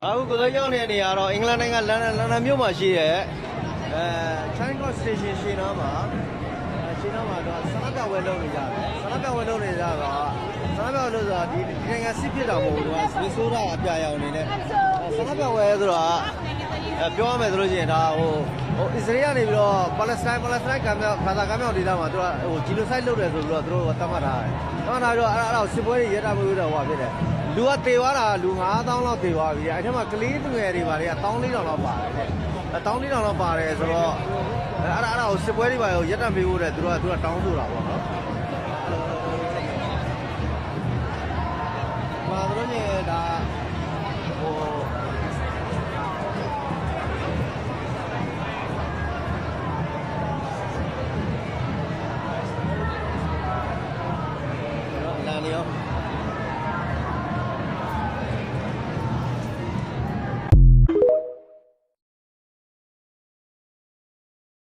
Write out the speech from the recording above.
အခုကိုယ်ရောက်နေတဲ့နေရာတော့အင်္ဂလန်နိုင်ငံလန်ဒန်မြို့မှာရှိရဲ့Charing Cross Station ရှင်းတော့မှာတော့ဆန္ဒပြပွဲလုပ်နေကြတယ်ဆန္ဒပြပွဲလုပ်နေကြတော့ဆန္ဒပြပွဲလို့ဆိုတာဒီနိုင်ငံစစ်ဖြစ်တာမဟုတ်ဘူးသူကမီဆိုးတာအပြရောင်နေနဲ့ဆန္ဒပြပွဲဆိုတာပြောရမယ်ဆိုလို့ရှိရင်ဒါဟိုအစ္စရေးကနေပြီးတော့ပါလက်စတိုင်းကမ်းမြောက်ဒေသမှာသူကဟိုဂျီနိုဆိုက်လုပ်တယ်ဆိုပြီးတော့သူတို့သတ်မှတ်ထားတယ်သတ်မှတ်ထားပြီးတော့အဲ့ဒါစစ်ပွဲတွေရဲတာမျိုးတော့ဟိုဖြစ်တယ်လူကတေသွားတာလူ9000လောက်တေသွားပြီအဲ့ထက်မှာကလေးငယ်တွေပါတွေက14000လောက်ပါတယ်တဲ့14000လောက်ပါတယ်ဆိုတော့အဲ့ဒါကိုစစ်ပွဲတွေပါရောရက်တက်ပေးဖို့တဲ့သူကတောင်းဆိုတာပေါ့နော်